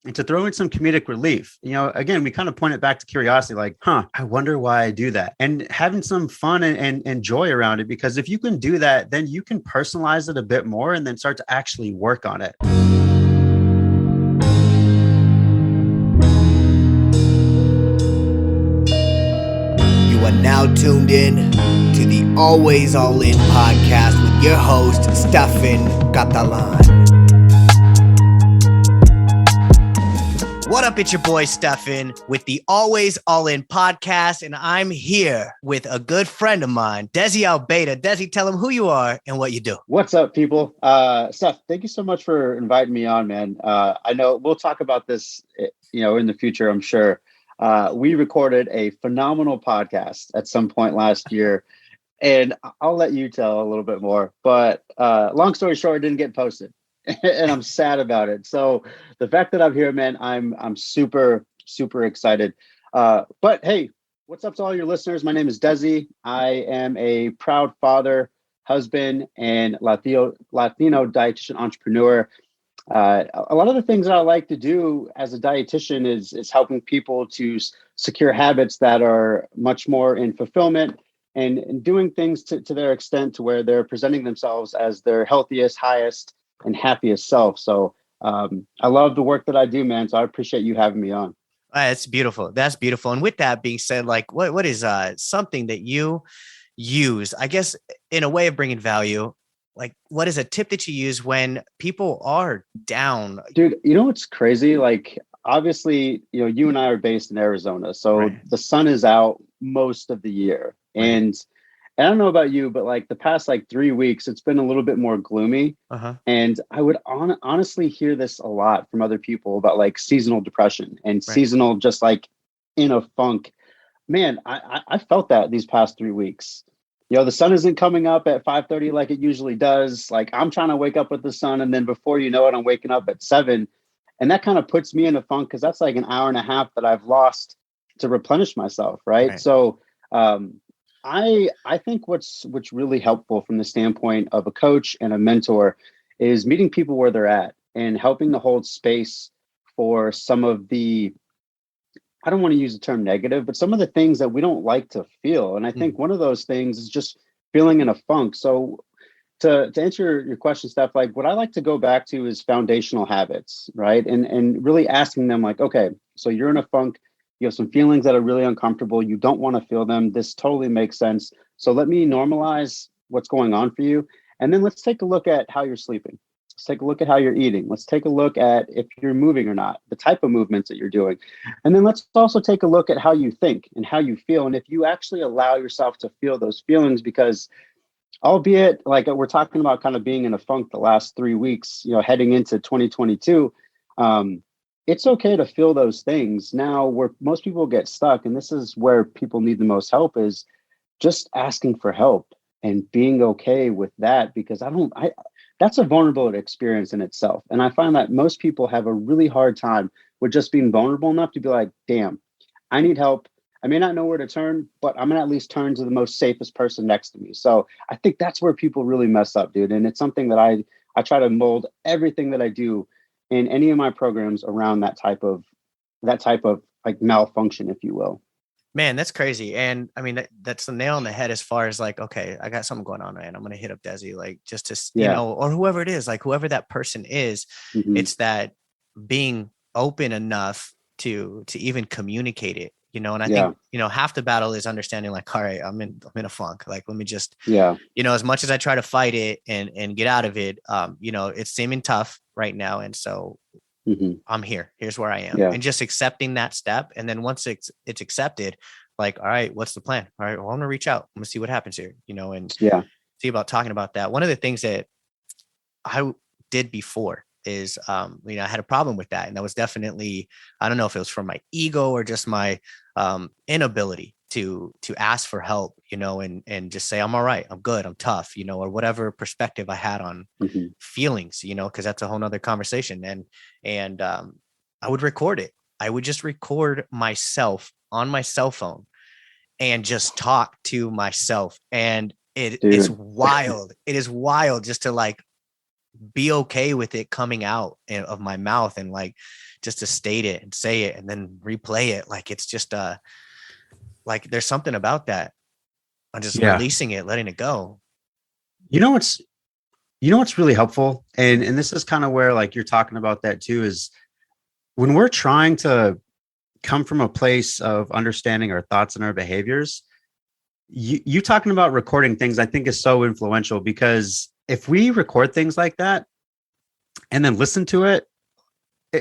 and to throw in some comedic relief. Again, we kind of point it back to curiosity, like, I wonder why I do that. And having some fun and joy around it, because if you can do that, then you can personalize it a bit more and then start to actually work on it. You are now tuned in to the Always All In podcast with your host, Stefan Catalan. What up, it's your boy Stefan with the Always All In podcast, and I'm here with a good friend of mine, Dezi Abeyta. Dezi, tell him who you are and what you do. What's up, people? Steph, thank you so much for inviting me on, man. I know we'll talk about this, in the future, I'm sure. We recorded a phenomenal podcast at some point last year, and I'll let you tell a little bit more. But long story short, it didn't get posted. And I'm sad about it. So the fact that I'm here, man, I'm super, super excited. But hey, what's up to all your listeners? My name is Dezi. I am a proud father, husband, and Latino dietitian entrepreneur. A lot of the things that I like to do as a dietitian is helping people to secure habits that are much more in fulfillment and doing things to their extent to where they're presenting themselves as their healthiest, highest, and happiest self. So I love the work that I do, man. So I appreciate you having me on. That's beautiful. That's beautiful. And with that being said, like what is something that you use, I guess, in a way of bringing value? Like, what is a tip that you use when people are down? Dude, what's crazy? Like, obviously, you and I are based in Arizona. So right. The sun is out most of the year. Right. And I don't know about you, but like the past 3 weeks, it's been a little bit more gloomy. And I would honestly hear this a lot from other people about like seasonal depression and seasonal, just like in a funk. Man, I felt that these past 3 weeks. The sun isn't coming up at 5:30 like it usually does. Like I'm trying to wake up with the sun, and then before you know it, I'm waking up at 7. And that kind of puts me in a funk because that's like an hour and a half that I've lost to replenish myself. Right. So I think what's really helpful from the standpoint of a coach and a mentor is meeting people where they're at and helping to hold space for some of the, I don't want to use the term negative, but some of the things that we don't like to feel. And I think one of those things is just feeling in a funk. So to answer your question, Steph, like what I like to go back to is foundational habits, right? And really asking them like, okay, so you're in a funk. You have some feelings that are really uncomfortable. You don't want to feel them. This totally makes sense. So let me normalize what's going on for you. And then let's take a look at how you're sleeping. Let's take a look at how you're eating. Let's take a look at if you're moving or not, the type of movements that you're doing. And then let's also take a look at how you think and how you feel. And if you actually allow yourself to feel those feelings, because albeit like we're talking about kind of being in a funk the last 3 weeks, heading into 2022, it's okay to feel those things. Now, where most people get stuck, and this is where people need the most help, is just asking for help and being okay with that, because that's a vulnerable experience in itself. And I find that most people have a really hard time with just being vulnerable enough to be like, damn, I need help. I may not know where to turn, but I'm going to at least turn to the most safest person next to me. So I think that's where people really mess up, dude. And it's something that I try to mold everything that I do in any of my programs around that type of like malfunction, if you will. Man, that's crazy. And I mean, that's the nail on the head as far as like, okay, I got something going on, man. I'm going to hit up Dezi, like just to, or whoever it is, like whoever that person is, it's that being open enough to even communicate it, and I think, half the battle is understanding like, all right, I'm in a funk. Like, let me just, as much as I try to fight it and get out of it, it's seeming tough right now. And so I'm here. Here's where I am. And just accepting that step. And then once it's accepted, like, all right, what's the plan? All right, well, I'm going to reach out. I'm going to see what happens here, and see about talking about that. One of the things that I did before is, I had a problem with that. And that was definitely, I don't know if it was from my ego or just my inability to ask for help, and just say, I'm all right, I'm good, I'm tough, or whatever perspective I had on feelings, because that's a whole nother conversation. And I would record it. I would just record myself on my cell phone and just talk to myself. And it is wild. It is wild just to like be okay with it coming out of my mouth, and like just to state it and say it and then replay it. Like, it's just like there's something about that. I'm just releasing it, letting it go. You know what's really helpful, and this is kind of where like you're talking about that too, is when we're trying to come from a place of understanding our thoughts and our behaviors, you talking about recording things, I think is so influential, because if we record things like that and then listen to it,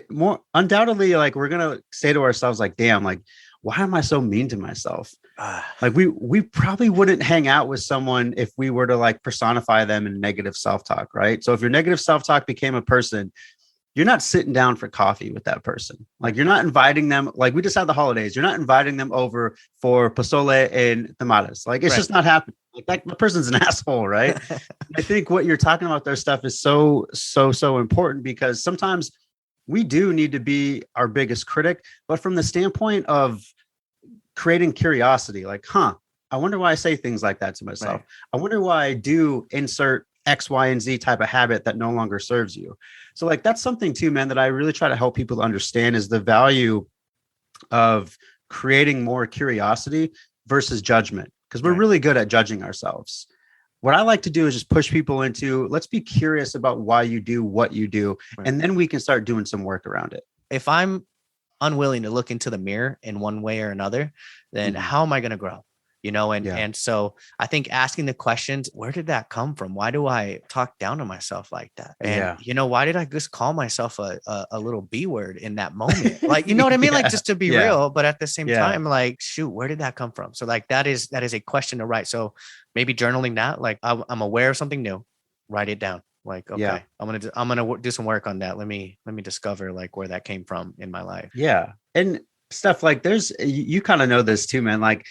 more undoubtedly, like we're going to say to ourselves, like, damn, like, why am I so mean to myself? Like we probably wouldn't hang out with someone if we were to like personify them in negative self-talk, right? So if your negative self-talk became a person, you're not sitting down for coffee with that person. Like, you're not inviting them. Like, we just had the holidays. You're not inviting them over for pozole and tamales. Like, it's just not happening. Like, that person's an asshole, right? I think what you're talking about there, stuff, is so important, because sometimes we do need to be our biggest critic, but from the standpoint of creating curiosity, like, I wonder why I say things like that to myself. Right. I wonder why I do insert X, Y, and Z type of habit that no longer serves you. So like, that's something too, man, that I really try to help people understand, is the value of creating more curiosity versus judgment, because we're really good at judging ourselves. What I like to do is just push people into, let's be curious about why you do what you do. Right. And then we can start doing some work around it. If I'm unwilling to look into the mirror in one way or another, then how am I going to grow? You know, and so I think asking the questions, where did that come from? Why do I talk down to myself like that? And, you know, why did I just call myself a little B word in that moment? Like, you know what I mean? Like, just to be real, but at the same time, like, shoot, where did that come from? So like, that is a question to write. So maybe journaling that, like, I'm aware of something new, write it down. Like, okay, I'm going to do some work on that. Let me discover like where that came from in my life. Yeah. And stuff like, you kind of know this too, man. Like,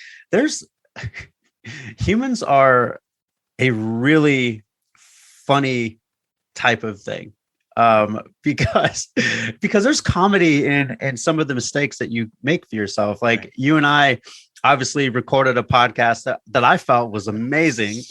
humans are a really funny type of thing, because there's comedy in some of the mistakes that you make for yourself. Like, you and I obviously recorded a podcast that I felt was amazing.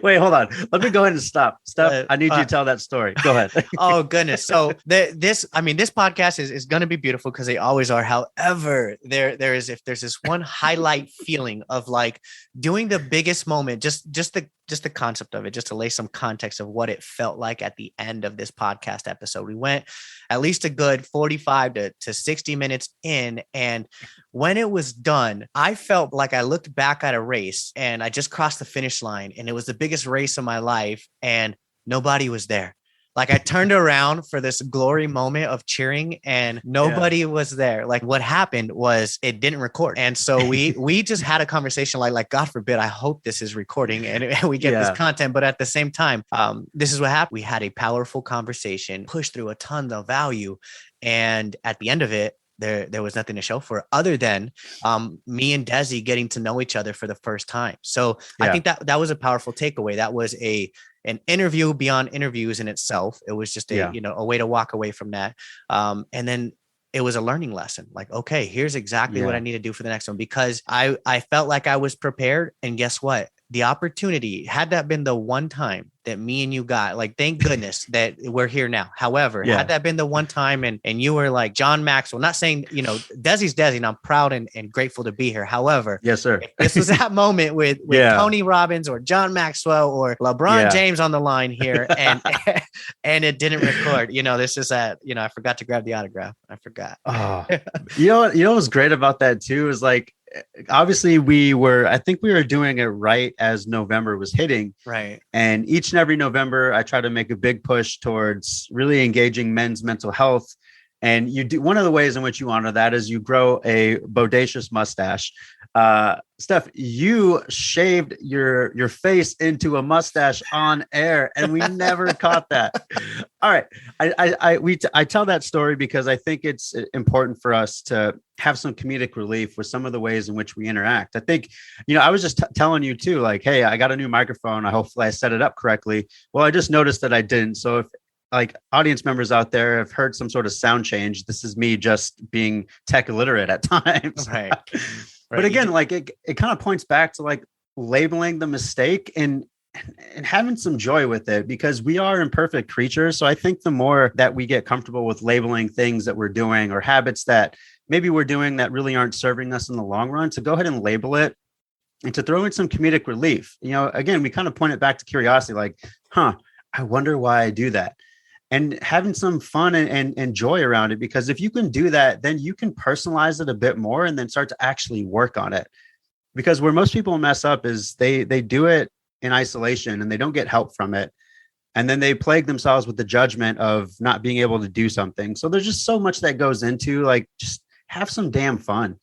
Wait, hold on. Let me go ahead and stop. I need you to tell that story. Go ahead. Oh, goodness. So this podcast is going to be beautiful, because they always are. However, there's this one highlight feeling of like doing the biggest moment, just the concept of it, just to lay some context of what it felt like at the end of this podcast episode. We went at least a good 45 to 60 minutes in. And when it was done, I felt like I looked back at a race and I just crossed the finish line, and it was the biggest race of my life, and nobody was there. Like, I turned around for this glory moment of cheering, and nobody was there. Like, what happened was it didn't record. And so we just had a conversation like, God forbid, I hope this is recording and we get this content. But at the same time, this is what happened. We had a powerful conversation, pushed through a ton of value. And at the end of it, there was nothing to show for it other than me and Dezi getting to know each other for the first time. So I think that was a powerful takeaway. That was an interview beyond interviews in itself. It was just a way to walk away from that. And then it was a learning lesson. Like, okay, here's exactly what I need to do for the next one, because I felt like I was prepared. And guess what? The opportunity, had that been the one time that me and you got, like, thank goodness that we're here now. However, had that been the one time and you were like John Maxwell, not saying, Dezi's Dezi, and I'm proud and grateful to be here. However, yes, sir. If this was that moment with Tony Robbins or John Maxwell or LeBron James on the line here, and it didn't record, this is that, I forgot to grab the autograph. I forgot. Oh, what was great about that too is, like, obviously I think we were doing it right as November was hitting. Right. And each and every November, I try to make a big push towards really engaging men's mental health. And you do, one of the ways in which you honor that is you grow a bodacious mustache. Steph, you shaved your face into a mustache on air, and we never caught that. All right. I tell that story because I think it's important for us to have some comedic relief with some of the ways in which we interact. I think, I was just telling you too, like, hey, I got a new microphone. Hopefully I set it up correctly. Well, I just noticed that I didn't. So if, like, audience members out there have heard some sort of sound change, this is me just being tech illiterate at times. Right. But again, like, it kind of points back to, like, labeling the mistake. And and having some joy with it, because we are imperfect creatures. So I think the more that we get comfortable with labeling things that we're doing or habits that maybe we're doing that really aren't serving us in the long run, to go ahead and label it and to throw in some comedic relief. Again, we kind of point it back to curiosity, like, I wonder why I do that. And having some fun and joy around it, because if you can do that, then you can personalize it a bit more and then start to actually work on it. Because where most people mess up is they do it in isolation and they don't get help from it. And then they plague themselves with the judgment of not being able to do something. So there's just so much that goes into, like, just have some damn fun.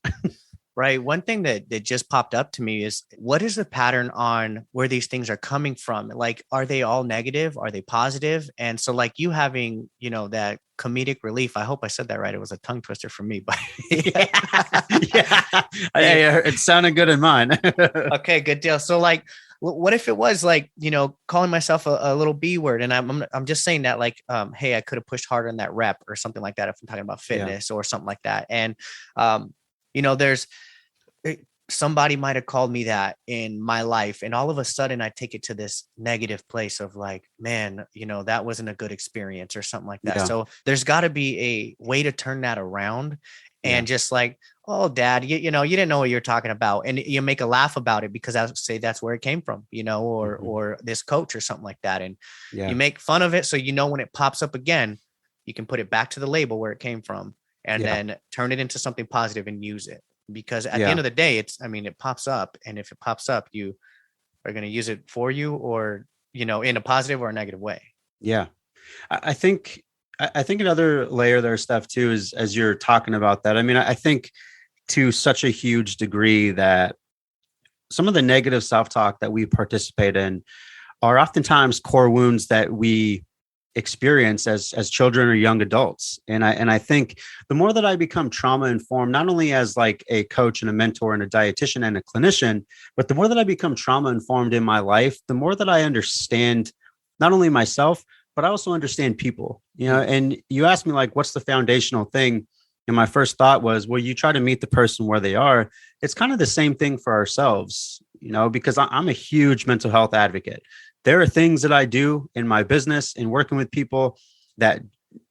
Right. One thing that just popped up to me is, what is the pattern on where these things are coming from? Like, are they all negative? Are they positive? And so, like, you having, that comedic relief, I hope I said that right. It was a tongue twister for me, but yeah. It sounded good in mine. Okay, good deal. So, like, what if it was like, calling myself a little B word, and I'm just saying that, like, hey, I could have pushed harder on that rep or something like that, if I'm talking about fitness or something like that. And, there's somebody might have called me that in my life, and all of a sudden I take it to this negative place of, like, man, that wasn't a good experience or something like that. Yeah. So there's got to be a way to turn that around and just like, oh, Dad, you didn't know what you're talking about. And you make a laugh about it because I say that's where it came from, or this coach or something like that. And you make fun of it. So, when it pops up again, you can put it back to the label where it came from and then turn it into something positive and use it. Because at the end of the day, it pops up. And if it pops up, you are going to use it for you, or, in a positive or a negative way. Yeah. I think another layer there, Steph, too, is, as you're talking about that, I think to such a huge degree that some of the negative self-talk that we participate in are oftentimes core wounds that we experience as children or young adults. And I think the more that I become trauma informed, not only as like a coach and a mentor and a dietitian and a clinician, but the more that I become trauma informed in my life, the more that I understand not only myself, but I also understand people, and you asked me, like, what's the foundational thing? And my first thought was, well, you try to meet the person where they are. It's kind of the same thing for ourselves, because I'm a huge mental health advocate. There are things that I do in my business and working with people that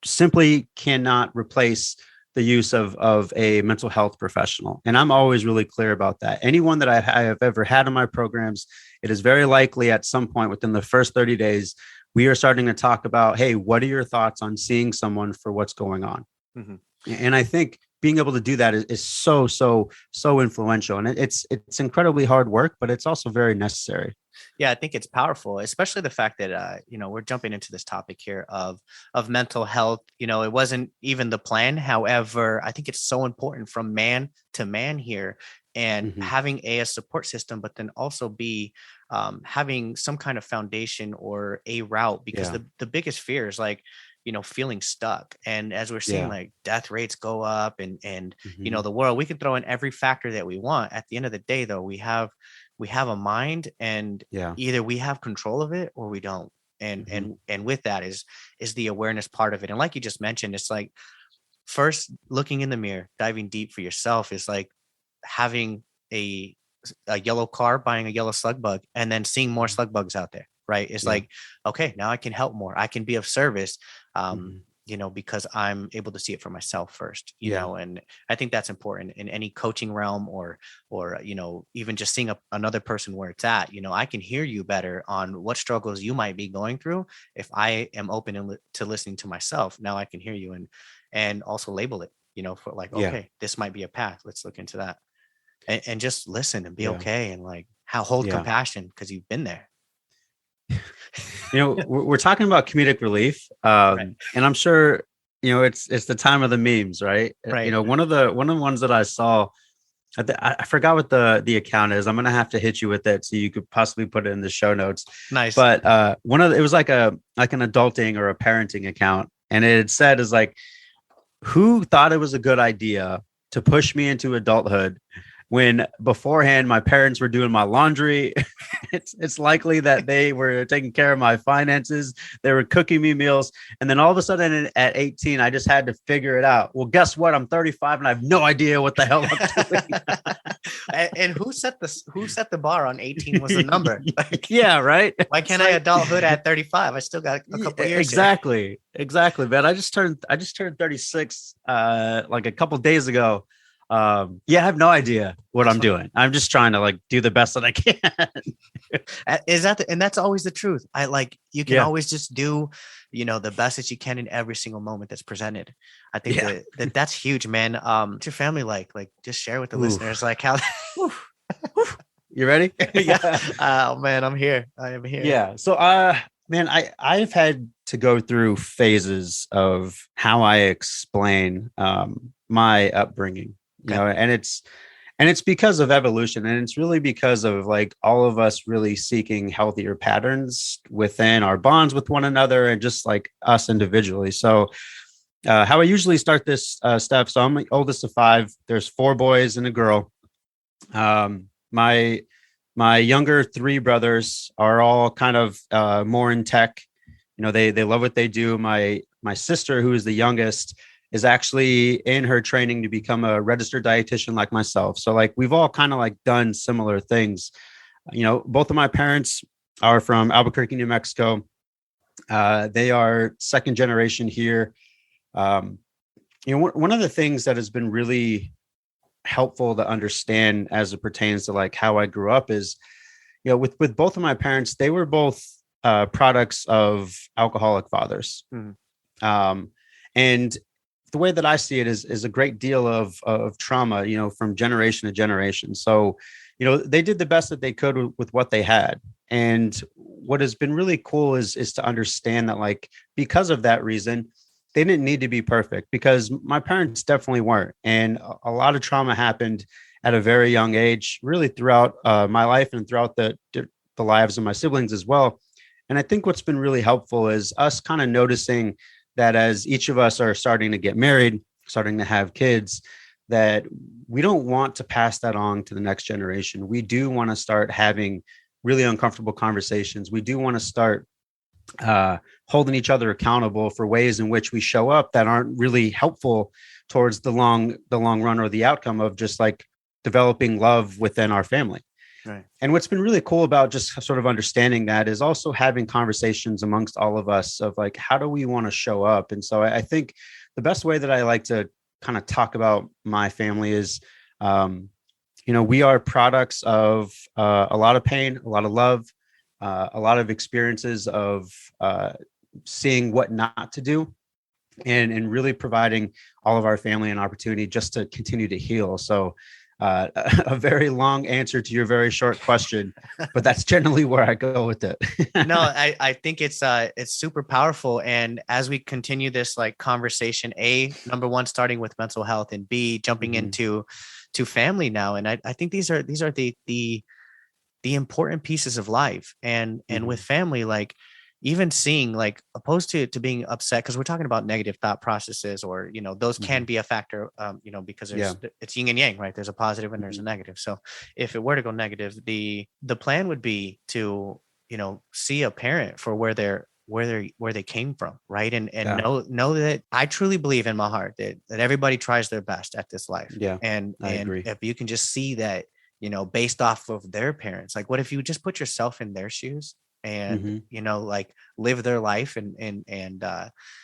simply cannot replace the use of a mental health professional. And I'm always really clear about that. Anyone that I have ever had in my programs, it is very likely at some point within the first 30 days, we are starting to talk about, hey, what are your thoughts on seeing someone for what's going on? Mm-hmm. And I think being able to do that is so influential. And it's incredibly hard work, but it's also very necessary. Yeah, I think it's powerful, especially the fact that, we're jumping into this topic here of mental health. It wasn't even the plan. However, I think it's so important from man to man here, and having a support system, but then also B, having some kind of foundation or a route, because the biggest fear is, like, feeling stuck. And as we're seeing, like, death rates go up and the world, we can throw in every factor that we want. At the end of the day, though, we have a mind, and either we have control of it or we don't. And with that is the awareness part of it. And like you just mentioned, it's like, first looking in the mirror, diving deep for yourself is like having a yellow car, buying a yellow slug bug, and then seeing more slug bugs out there. Right. It's like, okay, now I can help more. I can be of service, because I'm able to see it for myself first, and I think that's important in any coaching realm or, even just seeing another person where it's at. I can hear you better on what struggles you might be going through. If I am open to listening to myself, now I can hear you and also label it, for like, okay, this might be a path. Let's look into that and just listen and be okay. And like, hold compassion, because you've been there. We're talking about comedic relief, and I'm sure it's the time of the memes, right? One of the ones that I saw, I forgot what the account is. I'm gonna have to hit you with it so you could possibly put it in the show notes. Nice. But it was like an adulting or a parenting account, and it had said is like, who thought it was a good idea to push me into adulthood when beforehand my parents were doing my laundry. It's likely that they were taking care of my finances. They were cooking me meals. And then all of a sudden at 18, I just had to figure it out. Well, guess what? I'm 35 and I have no idea what the hell I'm doing. And who set the bar on 18 was the number? Like, yeah, right. Why can't I adulthood at 35? I still got a couple years. Exactly. Man. I just turned 36 like a couple days ago. I have no idea what I'm doing. I'm just trying to like do the best that I can. And that's always the truth. You can always just do, the best that you can in every single moment that's presented. I think that's huge, man. What's your family like just share with the listeners, like how, you ready? Yeah. Oh man, I'm here. I am here. Yeah. So, man, I've had to go through phases of how I explain, my upbringing. And it's because of evolution, and it's really because of like all of us really seeking healthier patterns within our bonds with one another and just like us individually. So how I usually start this stuff. So I'm the oldest of 5. There's 4 boys and a girl. My younger 3 brothers are all kind of more in tech. They love what they do. My sister, who is the youngest, is actually in her training to become a registered dietitian like myself. So like we've all kind of like done similar things. Both of my parents are from Albuquerque, New Mexico. They are second generation here. One of the things that has been really helpful to understand as it pertains to like how I grew up is, with both of my parents, they were both products of alcoholic fathers. And the way that I see it is a great deal of trauma, from generation to generation. So, they did the best that they could with what they had. And what has been really cool is to understand that, like, because of that reason, they didn't need to be perfect, because my parents definitely weren't. And a lot of trauma happened at a very young age, really throughout my life and throughout the lives of my siblings as well. And I think what's been really helpful is us kind of noticing that as each of us are starting to get married, starting to have kids, that we don't want to pass that on to the next generation. We do want to start having really uncomfortable conversations. We do want to start holding each other accountable for ways in which we show up that aren't really helpful towards the long run or the outcome of just like developing love within our family. Right. And what's been really cool about just sort of understanding that is also having conversations amongst all of us of like, how do we want to show up? And so I think the best way that I like to kind of talk about my family is, we are products of a lot of pain, a lot of love, a lot of experiences of seeing what not to do, and really providing all of our family an opportunity just to continue to heal. So a very long answer to your very short question, but that's generally where I go with it. No, I think it's super powerful. And as we continue this like conversation, number one, starting with mental health, and B, jumping into family now. And I think these are the important pieces of life. And with family, like, even seeing, like, opposed to being upset, because we're talking about negative thought processes, or those can be a factor, because it's yin and yang, right? There's a positive and there's a negative. So if it were to go negative, the plan would be to see a parent for where they came from, right? And know that I truly believe in my heart that everybody tries their best at this life. And agree. If you can just see that, based off of their parents, like, what if you just put yourself in their shoes and like live their life and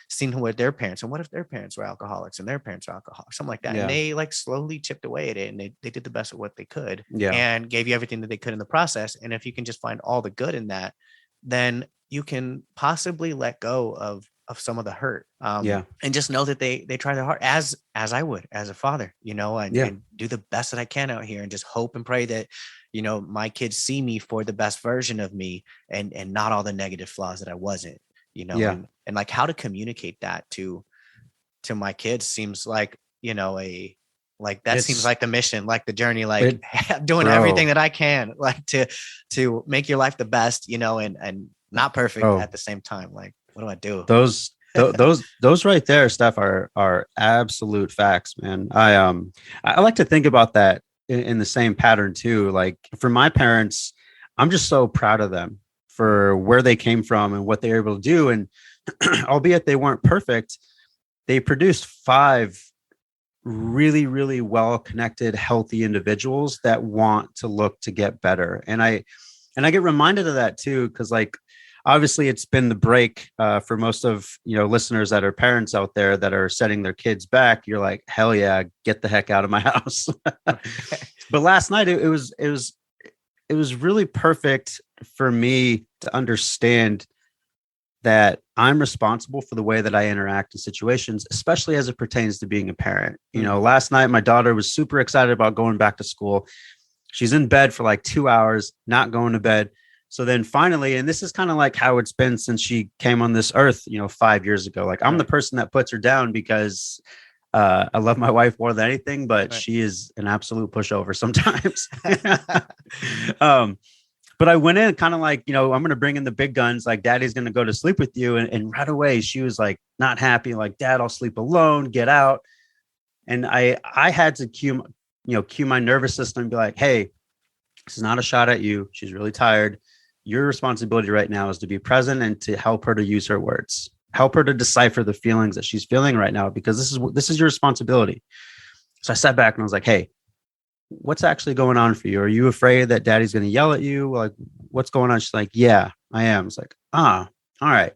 seen what their parents, and what if their parents were alcoholics and their parents are alcoholics, something like that. And they like slowly chipped away at it, and they did the best of what they could, and gave you everything that they could in the process. And if you can just find all the good in that, then you can possibly let go of some of the hurt, and just know that they try their hard, as I would as a father, and do the best that I can out here, and just hope and pray that my kids see me for the best version of me, and not all the negative flaws that I wasn't, and like how to communicate that to my kids seems like, seems like the mission, like the journey, like doing everything that I can, like to make your life the best, and not perfect at the same time. Like, what do I do? Those right there, Steph, are absolute facts, man. I like to think about that in the same pattern too. Like for my parents, I'm just so proud of them for where they came from and what they were able to do. And albeit they weren't perfect, they produced 5 really, really well-connected, healthy individuals that want to look to get better. And I get reminded of that too, because like, obviously it's been the break for most of, listeners that are parents out there that are setting their kids back. You're like, hell yeah, get the heck out of my house. But last night it was really perfect for me to understand that I'm responsible for the way that I interact in situations, especially as it pertains to being a parent. Last night, my daughter was super excited about going back to school. She's in bed for like 2 hours, not going to bed. So then finally, and this is kind of like how it's been since she came on this earth, 5 years ago, like I'm the person that puts her down because I love my wife more than anything, but she is an absolute pushover sometimes. But I went in kind of like, I'm going to bring in the big guns. Like daddy's going to go to sleep with you. And right away she was like, not happy. Like, dad, I'll sleep alone, get out. And I had to cue my nervous system and be like, hey, this is not a shot at you. She's really tired. Your responsibility right now is to be present and to help her to use her words, help her to decipher the feelings that she's feeling right now, because this is your responsibility. So I sat back and I was like, hey, what's actually going on for you? Are you afraid that daddy's going to yell at you? Like, what's going on? She's like, yeah, I am. It's like, all right.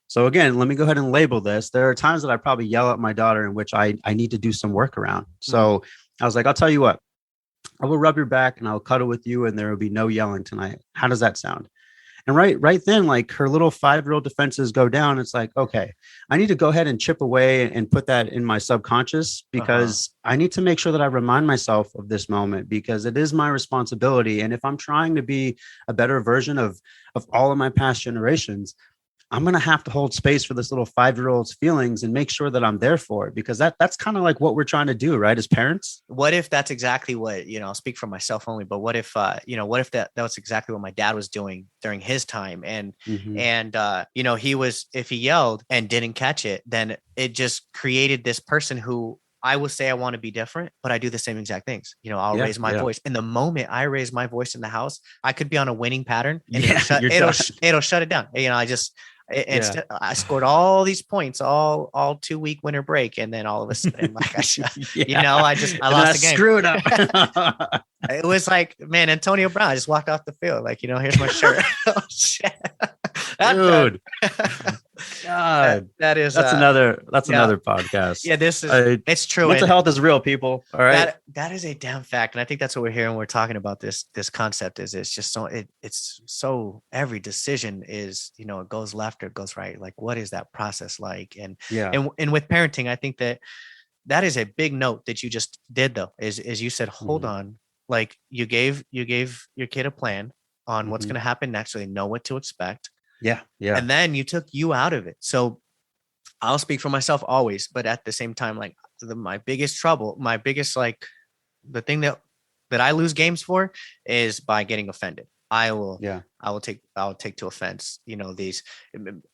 So again, let me go ahead and label this. There are times that I probably yell at my daughter in which I need to do some work around. So I was like, I'll tell you what, I will rub your back and I'll cuddle with you and there will be no yelling tonight. How does that sound? And right then, like her little 5-year-old defenses go down. It's like, okay, I need to go ahead and chip away and put that in my subconscious, because I need to make sure that I remind myself of this moment, because it is my responsibility. And if I'm trying to be a better version of all of my past generations, I'm going to have to hold space for this little 5-year-old's feelings and make sure that I'm there for it, because that's kind of like what we're trying to do, right? As parents. What if that's exactly what, I'll speak for myself only, but what if that was exactly what my dad was doing during his time. And, if he yelled and didn't catch it, then it just created this person who I will say I want to be different, but I do the same exact things. I'll raise my voice. And the moment I raise my voice in the house, I could be on a winning pattern and it'll shut it down. I scored all these points, all 2-week winter break, and then all of a sudden, like I lost the game. Screwed up. It was like, man, Antonio Brown. I just walked off the field, like, here's my shirt. Oh shit, dude. God, that's another podcast. Yeah, it's true. Mental health is real, people. All right, that is a damn fact, and I think that's what we're hearing when we're talking about this concept. Is it's just so it's so every decision is it goes left or it goes right. Like, what is that process like? And with parenting, I think that is a big note that you just did, though. Is you said, hold on, like you gave your kid a plan on what's going to happen next, so they know what to expect. Yeah. And then you took you out of it. So I'll speak for myself always, but at the same time, like my biggest trouble, the thing that I lose games for is by getting offended. I will take to offense, these,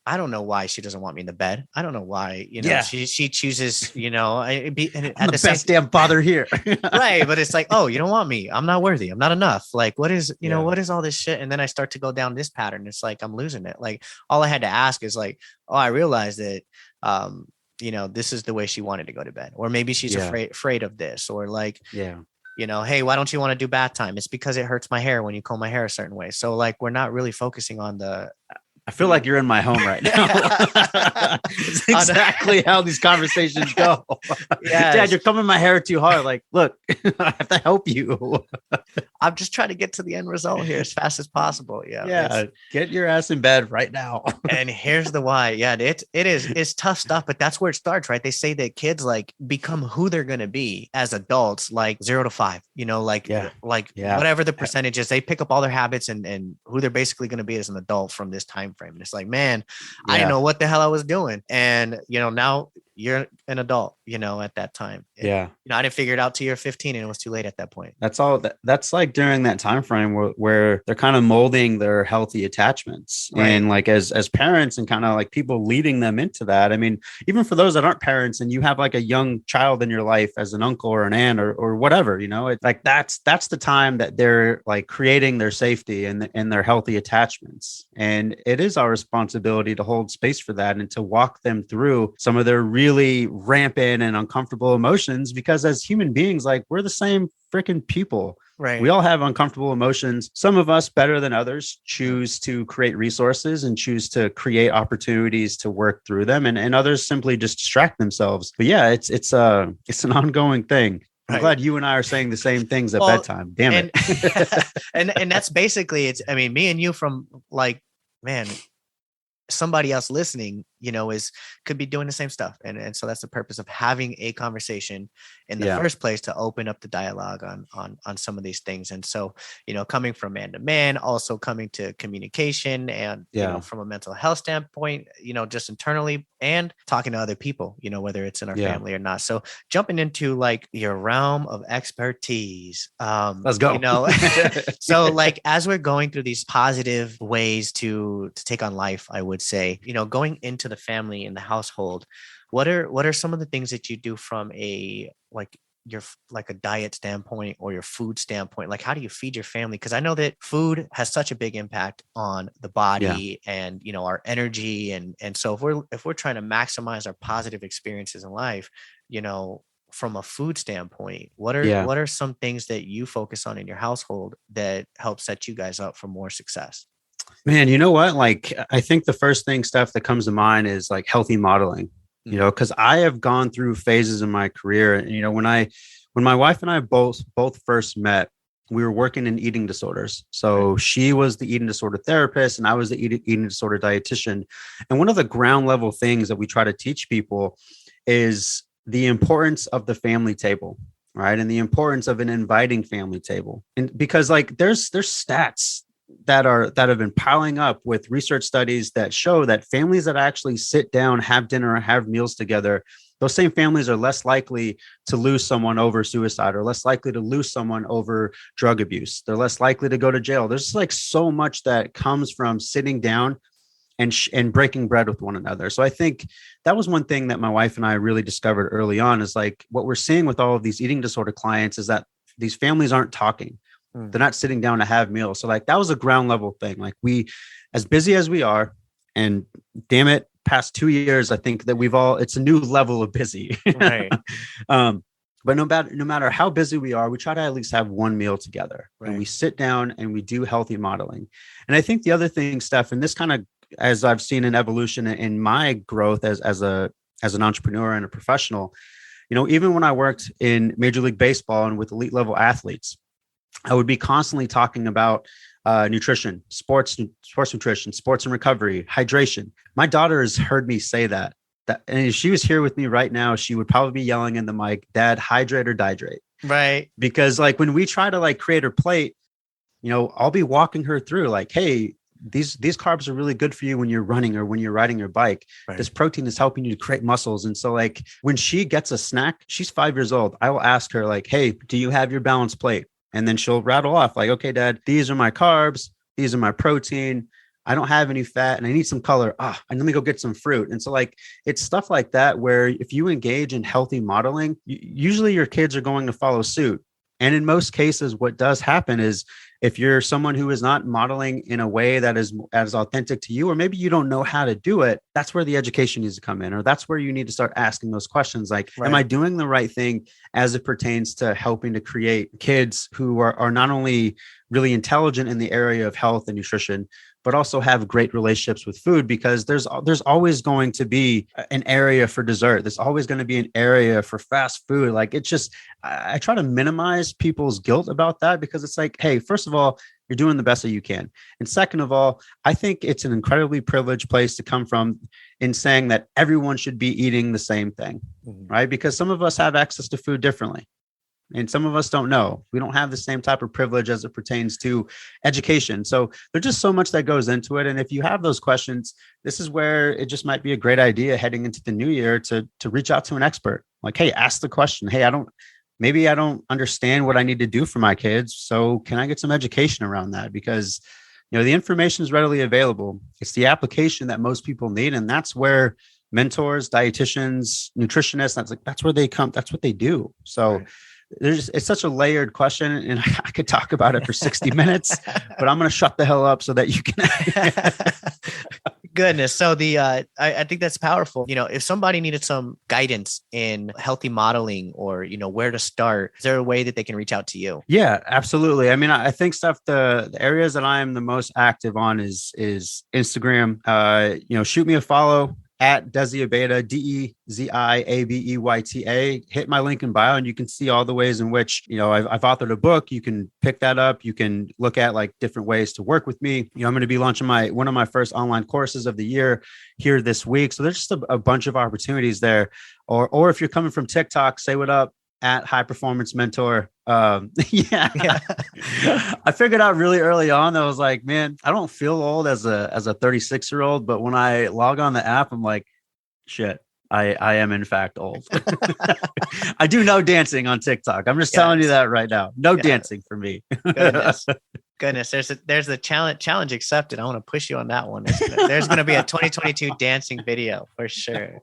I don't know why she doesn't want me in the bed. I don't know why, she chooses, I'm the best damn father here. Right. But it's like, oh, you don't want me. I'm not worthy. I'm not enough. Like, what is, what is all this shit? And then I start to go down this pattern. It's like, I'm losing it. Like, all I had to ask is like, oh, I realized that, this is the way she wanted to go to bed, or maybe she's afraid of this, or like, hey, why don't you want to do bath time? It's because it hurts my hair when you comb my hair a certain way. So like, we're not really focusing on I feel like you're in my home right now. It's exactly how these conversations go. Yes. Dad, you're combing my hair too hard. Like, look, I have to help you. I'm just trying to get to the end result here as fast as possible. Yeah. Get your ass in bed right now. And here's the why. Yeah, it's tough stuff, but that's where it starts, right? They say that kids like become who they're going to be as adults, like 0 to 5, whatever the percentage is, they pick up all their habits and who they're basically going to be as an adult from this time frame. And it's like, man, I didn't know what the hell I was doing. And, now you're an adult, at that time. Yeah. I didn't figure it out till you're 15 and it was too late at that point. That's all that's like during that time frame where they're kind of molding their healthy attachments. Right. And like as parents and kind of like people leading them into that. I mean, even for those that aren't parents and you have like a young child in your life as an uncle or an aunt or whatever, it's like that's the time that they're like creating their safety and their healthy attachments. And it is our responsibility to hold space for that and to walk them through some of their really rampant and uncomfortable emotions, because as human beings, like we're the same freaking people. Right. We all have uncomfortable emotions. Some of us better than others choose to create resources and choose to create opportunities to work through them. And others simply just distract themselves. But yeah, it's an ongoing thing. I'm glad you and I are saying the same things at bedtime. Damn it. and that's basically me and you from like, man, somebody else listening, could be doing the same stuff. And so that's the purpose of having a conversation in the first place, to open up the dialogue on some of these things. And so, coming from man to man, also coming to communication and, from a mental health standpoint, just internally and talking to other people, whether it's in our family or not. So jumping into like your realm of expertise, let's go. So like, as we're going through these positive ways to take on life, I would say, going into the family and the household, what are some of the things that you do from a a diet standpoint or your food standpoint? Like, how do you feed your family? Because I know that food has such a big impact on the body and our energy, and so if we're trying to maximize our positive experiences in life, from a food standpoint, what are some things that you focus on in your household that help set you guys up for more success? Man, you know what? Like, I think the first thing, Steph, that comes to mind is like healthy modeling, because I have gone through phases in my career. And, when my wife and I both first met, we were working in eating disorders. So she was the eating disorder therapist and I was the eating disorder dietitian. And one of the ground level things that we try to teach people is the importance of the family table. Right. And the importance of an inviting family table. And because like there's stats that have been piling up with research studies that show that families that actually sit down, have dinner, or have meals together, those same families are less likely to lose someone over suicide or less likely to lose someone over drug abuse. They're less likely to go to jail. There's like so much that comes from sitting down and breaking bread with one another. So I think that was one thing that my wife and I really discovered early on, is like what we're seeing with all of these eating disorder clients is that these families aren't talking. They're not sitting down to have meals. So like that was a ground level thing. Like we, as busy as we are, and damn it, past 2 years, I think that it's a new level of busy. Right. But no matter how busy we are, we try to at least have one meal together. Right. And we sit down and we do healthy modeling. And I think the other thing, Steph, and this kind of, as I've seen an evolution in my growth as an entrepreneur and a professional, even when I worked in Major League Baseball and with elite level athletes, I would be constantly talking about nutrition, sports nutrition, sports and recovery, hydration. My daughter has heard me say that, and if she was here with me right now, she would probably be yelling in the mic, "Dad, hydrate or dihydrate." Right. Because like when we try to like create her plate, I'll be walking her through like, hey, these carbs are really good for you when you're running or when you're riding your bike. Right. This protein is helping you to create muscles. And so like when she gets a snack, she's 5 years old, I will ask her like, hey, do you have your balanced plate? And then she'll rattle off like, okay, Dad, these are my carbs. These are my protein. I don't have any fat and I need some color. And let me go get some fruit. And so like, it's stuff like that, where if you engage in healthy modeling, usually your kids are going to follow suit. And in most cases, what does happen is if you're someone who is not modeling in a way that is as authentic to you, or maybe you don't know how to do it, that's where the education needs to come in, or that's where you need to start asking those questions. Like, Am I doing the right thing as it pertains to helping to create kids who are not only really intelligent in the area of health and nutrition, but also have great relationships with food? Because there's always going to be an area for dessert. There's always going to be an area for fast food. Like it's just, I try to minimize people's guilt about that, because it's like, hey, first of all, you're doing the best that you can. And second of all, I think it's an incredibly privileged place to come from in saying that everyone should be eating the same thing, right? Because some of us have access to food differently. And some of us don't know. We don't have the same type of privilege as it pertains to education. So there's just so much that goes into it. And if you have those questions, this is where it just might be a great idea heading into the new year to reach out to an expert. Like, hey, ask the question. Hey, maybe I don't understand what I need to do for my kids. So can I get some education around that? Because, the information is readily available. It's the application that most people need. And that's where mentors, dietitians, nutritionists, that's where they come. That's what they do. So it's such a layered question, and I could talk about it for 60 minutes, but I'm going to shut the hell up so that you can. Goodness. So I think that's powerful. If somebody needed some guidance in healthy modeling or, where to start, is there a way that they can reach out to you? Yeah, absolutely. I mean, I think the areas that I am the most active on is Instagram. Shoot me a follow at Dezi Abeyta, DeziAbeyta. Hit my link in bio and you can see all the ways in which, I've authored a book. You can pick that up. You can look at like different ways to work with me. I'm going to be launching one of my first online courses of the year here this week. So there's just a bunch of opportunities there. Or if you're coming from TikTok, say what up at High Performance Mentor. I figured out really early on that I was like, man, I don't feel old as a 36-year-old, but when I log on the app, I'm like, shit, I am in fact old. I do no dancing on TikTok. I'm just telling you that right now. No dancing for me. Goodness. There's the challenge accepted. I want to push you on that one. There's going to be a 2022 dancing video for sure.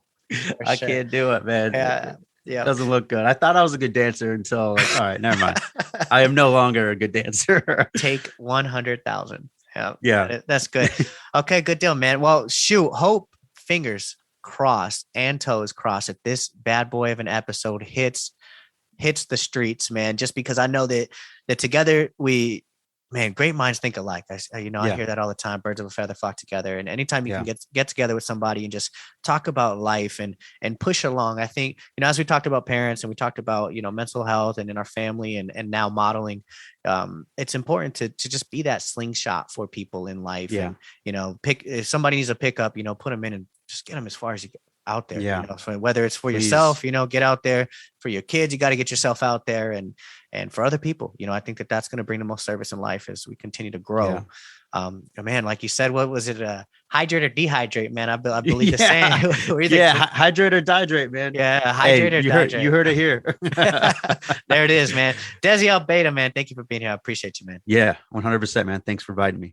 I can't do it, man. Yeah. Doesn't look good. I thought I was a good dancer until all right, never mind. I am no longer a good dancer. Take 100,000. Yeah. That's good. Okay, good deal, man. Well, hope, fingers crossed and toes crossed that this bad boy of an episode hits the streets, man, just because I know that together great minds think alike. I hear that all the time. Birds of a feather flock together. And anytime you can get together with somebody and just talk about life and push along, I think, as we talked about parents and we talked about, mental health and in our family and now modeling, it's important to just be that slingshot for people in life. Yeah. And, if somebody needs a pickup, put them in and just get them as far as you get out there. Yeah. So whether it's for yourself, get out there. For your kids, you got to get yourself out there, and for other people, I think that's going to bring the most service in life as we continue to grow. Man, like you said, what was it? Hydrate or dehydrate, man. I believe the same. Hydrate or dihydrate, man. Yeah, hydrate or dihydrate. You heard it here. There it is, man. Dezi Abeyta, man. Thank you for being here. I appreciate you, man. Yeah, 100%, man. Thanks for inviting me.